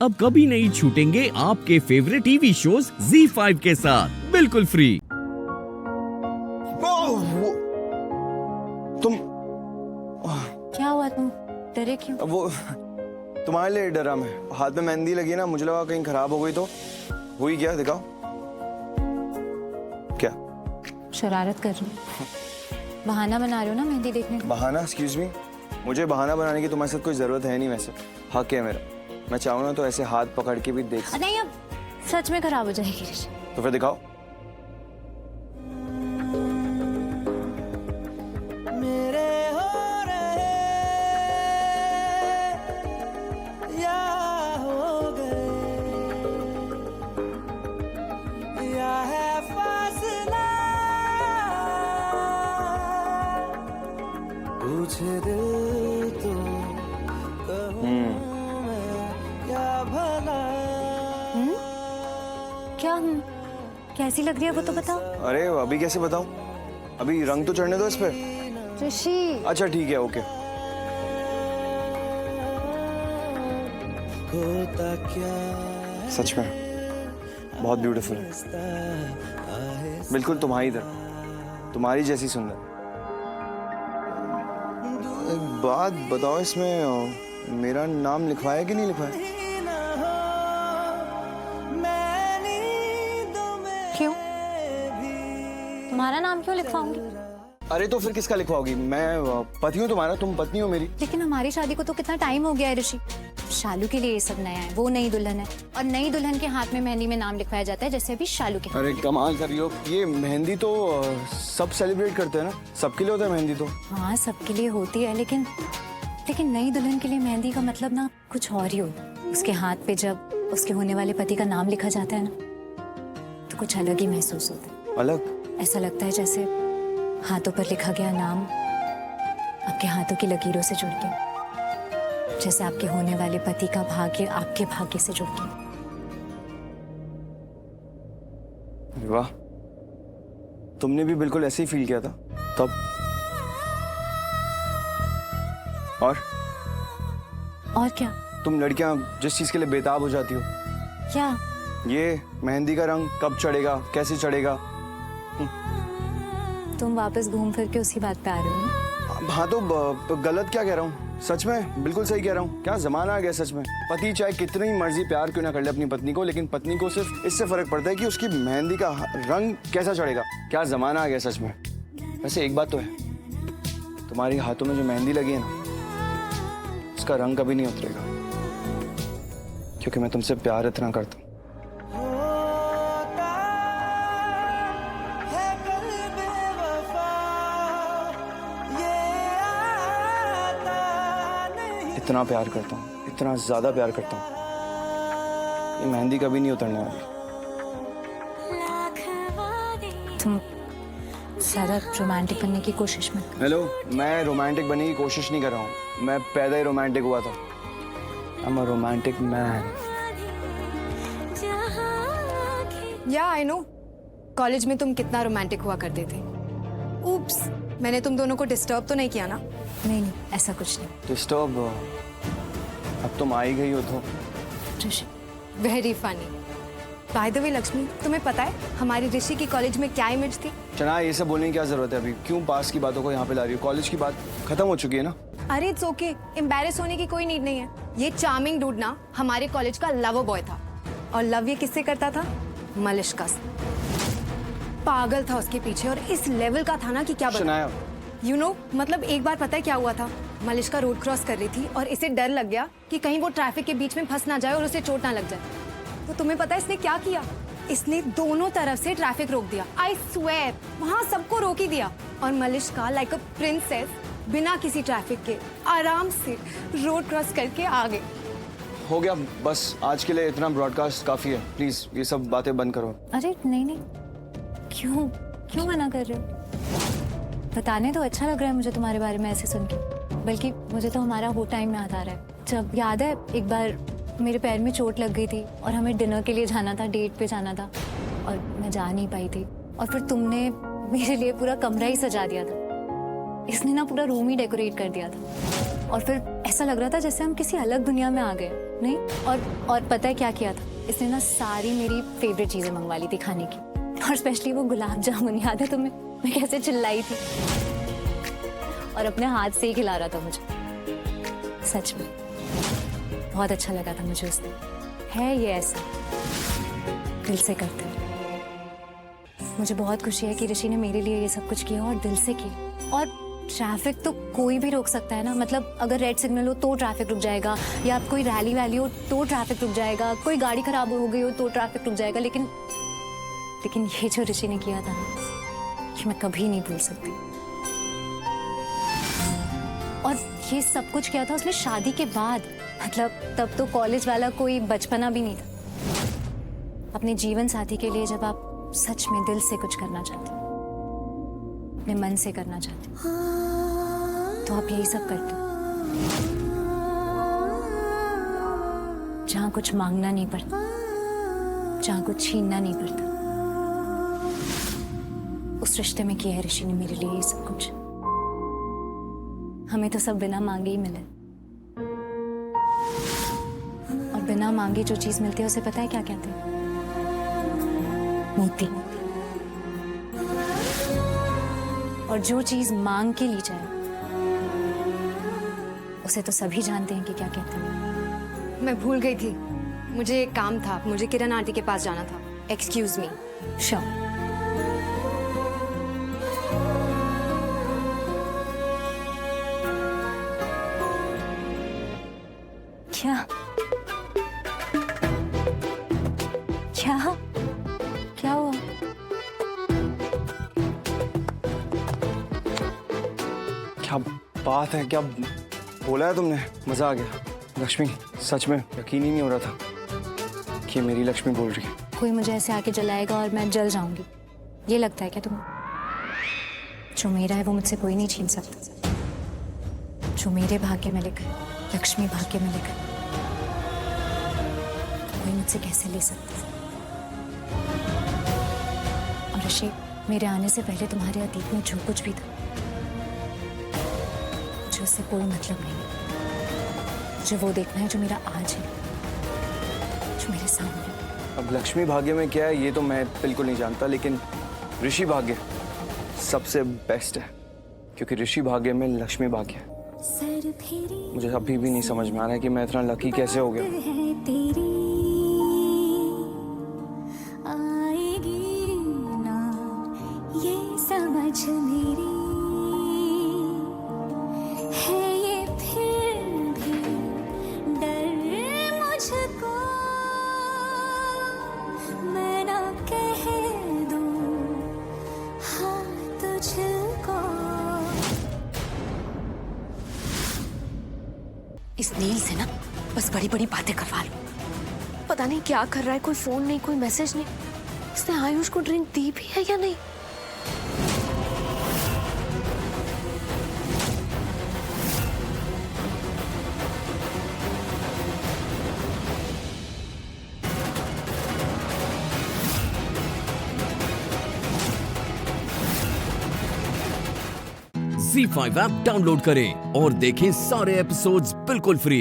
अब कभी नहीं छूटेंगे आपके फेवरेट टीवी शोज ZEE5 के साथ बिल्कुल फ्री। तुम क्या हुआ? तुम डरे क्यों? वो तुम्हारे लिए डरा मैं। हाथ में मेहंदी लगी ना, मुझे लगा कहीं खराब हो गई तो। हुई क्या? दिखाओ। क्या शरारत कर रही हो? बहाना बना रहे हो ना मेहंदी देखने का? बहाना? एक्सक्यूज मी, मुझे बहाना बनाने की तुम्हारे साथ कोई जरूरत है नहीं। वैसे हक है मेरा, मैं चाहूँ ना तो ऐसे हाथ पकड़ के भी देख नहीं, अब सच में खराब हो जाएगी ऋषि। तो फिर दिखाओ। मेरे हो रहे या हो गए, या है फासला, पूछ दिल तो कहूँ मैं क्या भला। क्या हूँ? कैसी लग रही है वो तो बताओ। अरे अभी कैसे बताऊं? अभी रंग तो चढ़ने दो इस पे। ऋषि अच्छा ठीक है, ओके। होता क्या सच में बहुत ब्यूटीफुल है, बिल्कुल तुम्हारी तरह, तुम्हारी जैसी सुंदर। एक बात बताओ, इसमें मेरा नाम लिखवाया कि नहीं लिखवाया? क्यों? तुम्हारा नाम क्यों लिखवाऊंगी? अरे तो फिर किसका लिखवाओगी? मैं पति हूँ तुम्हारा, तुम पत्नी हो मेरी। लेकिन हमारी शादी को तो कितना टाइम हो गया है ऋषि। शालू के लिए ये सब नया है। वो नई दुल्हन है और नई दुल्हन के हाथ में मेहंदी में नाम लिखवाया जाता है, जैसे अभी शालू के। अरे कमाल कर रही हो। ये मेहंदी तो सब सेलिब्रेट करते हैं ना, सबके लिए होता है मेहंदी तो। हाँ सबके लिए होती है, लेकिन नई दुल्हन के लिए मेहंदी का मतलब ना कुछ और ही होता है। उसके हाथ पे जब उसके होने वाले पति का नाम लिखा जाता है ना, तो कुछ अलग ही महसूस होता है। अलग? ऐसा लगता है जैसे हाथों पर लिखा गया नाम आपके हाथों की लकीरों से जुड़ गया, जैसे आपके होने वाले पति का भाग्य आपके भाग्य से जुड़ गया। वाह, तुमने भी बिल्कुल ऐसे ही फील किया था तब? और क्या? तुम लड़कियां जिस चीज के लिए बेताब हो जाती हो, क्या? ये मेहंदी का रंग कब चढ़ेगा, कैसे चढ़ेगा। तुम वापस घूम फिर के उसी बात पे आ रहे हो ना? हाँ तो गलत क्या कह रहा हूँ? सच में बिल्कुल सही कह रहा हूँ। क्या जमाना आ गया सच में। पति चाहे कितनी मर्जी प्यार क्यों ना कर ले अपनी पत्नी को, लेकिन पत्नी को सिर्फ इससे फर्क पड़ता है कि उसकी मेहंदी का रंग कैसा चढ़ेगा। क्या जमाना आ गया सच में। वैसे एक बात तो है, तुम्हारी हाथों में जो मेहंदी लगी है ना, उसका रंग कभी नहीं उतरेगा, क्योंकि मैं तुमसे प्यार इतना करता हूँ। इतना प्यार करता हूँ, इतना ज्यादा प्यार करता हूँ, ये मेहंदी कभी नहीं उतरने वाली। तुम ज्यादा रोमांटिक बनने की कोशिश मत करो। हेलो, मैं रोमांटिक बनने की कोशिश नहीं कर रहा हूँ। मैं पैदा ही रोमांटिक हुआ था। I am a romantic man. या आई नो, कॉलेज में तुम कितना रोमांटिक हुआ करते थे। उप्स, मैंने तुम दोनों को डिस्टर्ब तो नहीं किया ना? नहीं, ऐसा कुछ नहीं। डिस्टर्ब? अब तुम आई गई हो तो। Rishi very funny. By the way Lakshmi, तुम्हें पता है हमारी ऋषि की कॉलेज में क्या इमेज थी? चना, ये सब बोलने की क्या जरूरत है अभी? क्यों पास की बातों को यहाँ पे ला रही हो? कॉलेज की बात खत्म हो चुकी है ना। अरे इट्स ओके, एम्बैरेस होने की कोई नीड नहीं है। ये चार्मिंग डूड ना हमारे कॉलेज का लवर बॉय था, और लव ये किससे करता था? मलिश्का से। पागल था उसके पीछे, और इस लेवल का था ना कि क्या शनाया, यू नो, मतलब एक बार पता है क्या हुआ था? मलिश्का रोड क्रॉस कर रही थी और इसे डर लग गया कि कहीं वो ट्रैफिक के बीच में फंस ना जाए और उसे चोट ना लग जाए। तो तुम्हें पता है इसने क्या किया? इसने दोनों तरफ से ट्रैफिक रोक दिया। आई स्वेयर, वहां सबको रोक ही दिया, और मलिश्का लाइक अ प्रिंसेस बिना किसी ट्रैफिक के आराम से रोड क्रॉस करके आ गई। हो गया बस, आज के लिए इतना ब्रॉडकास्ट काफी है। प्लीज ये सब बातें बंद करो। अरे नहीं, क्यों मना कर रहे हो? बताने तो अच्छा लग रहा है मुझे तुम्हारे बारे में ऐसे सुन के, बल्कि मुझे तो हमारा वो टाइम याद आ रहा है जब, याद है एक बार मेरे पैर में चोट लग गई थी और हमें डिनर के लिए जाना था, डेट पे जाना था, और मैं जा नहीं पाई थी, और फिर तुमने मेरे लिए पूरा कमरा ही सजा दिया था। इसने ना पूरा रूम ही डेकोरेट कर दिया था, और फिर ऐसा लग रहा था जैसे हम किसी अलग दुनिया में आ गए। नहीं। और पता है क्या किया था इसने ना, सारी मेरी फेवरेट चीजें मंगवा ली थी खाने की, और स्पेशली वो गुलाब जामुन, याद है तुम्हें मैं कैसे चिल्लाई थी, और अपने हाथ से ही खिला रहा था मुझे। सच में बहुत अच्छा लगा था मुझे उस दिन। है ये ऐसा दिल से करते हैं। मुझे बहुत खुशी है कि ऋषि ने मेरे लिए ये सब कुछ किया और दिल से किया। और ट्रैफिक तो कोई भी रोक सकता है ना, मतलब अगर रेड सिग्नल हो तो ट्रैफिक रुक जाएगा, या कोई रैली वैली हो तो ट्रैफिक रुक जाएगा, कोई गाड़ी खराब हो गई हो तो ट्रैफिक रुक जाएगा, लेकिन ये जो ऋषि ने किया था ना, ये मैं कभी नहीं भूल सकती। और ये सब कुछ किया था उसने शादी के बाद, मतलब तब तो कॉलेज वाला कोई बचपना भी नहीं था। अपने जीवन साथी के लिए जब आप सच में दिल से कुछ करना चाहते हो, अपने मन से करना चाहते हो, तो आप यही सब करते हो, जहां कुछ मांगना नहीं पड़ता, जहां कुछ छीनना नहीं पड़ता। उस रिश्ते में किया है ऋषि ने मेरे लिए ये सब कुछ। हमें तो सब बिना मांगे ही मिले, और बिना मांगे जो चीज मिलती है उसे पता है क्या कहते हैं? मोती। और जो चीज मांग के ली जाए उसे तो सभी जानते हैं कि क्या कहते हैं। मैं भूल गई थी, मुझे एक काम था, मुझे किरण आंटी के पास जाना था। Excuse me. श्योर। क्या क्या क्या हुआ? क्या बात है, क्या बोला है तुमने? मजा आ गया। लक्ष्मी, सच में यकीन ही नहीं हो रहा था कि मेरी लक्ष्मी बोल रही है। कोई मुझे ऐसे आके जलाएगा और मैं जल जाऊंगी, ये लगता है क्या तुम्हें? जो मेरा है वो मुझसे कोई नहीं छीन सकता। जो मेरे भाग्य में लिखा है, लक्ष्मी भाग्य में लिखा है, कोई मुझसे कैसे ले सकता है? और ऋषि, मेरे आने से पहले तुम्हारे अतीत में जो कुछ भी था, मुझे उससे कोई मतलब नहीं है। मुझे वो देखना है जो मेरा आज है, जो मेरे सामने है। अब लक्ष्मी भाग्य में क्या है ये तो मैं बिल्कुल नहीं जानता, लेकिन ऋषि भाग्य सबसे बेस्ट है, क्योंकि ऋषि भाग्य में लक्ष्मी भाग्य है। मुझे अभी भी नहीं समझ में आ रहा है कि मैं इतना लकी कैसे हो गया। इस नील से ना बस बड़ी बड़ी बातें करवा लो। पता नहीं क्या कर रहा है, कोई फोन नहीं, कोई मैसेज नहीं। इसने आयुष को ड्रिंक दी भी है या नहीं? Z5 ऐप डाउनलोड करें और देखें सारे एपिसोड्स बिल्कुल फ्री।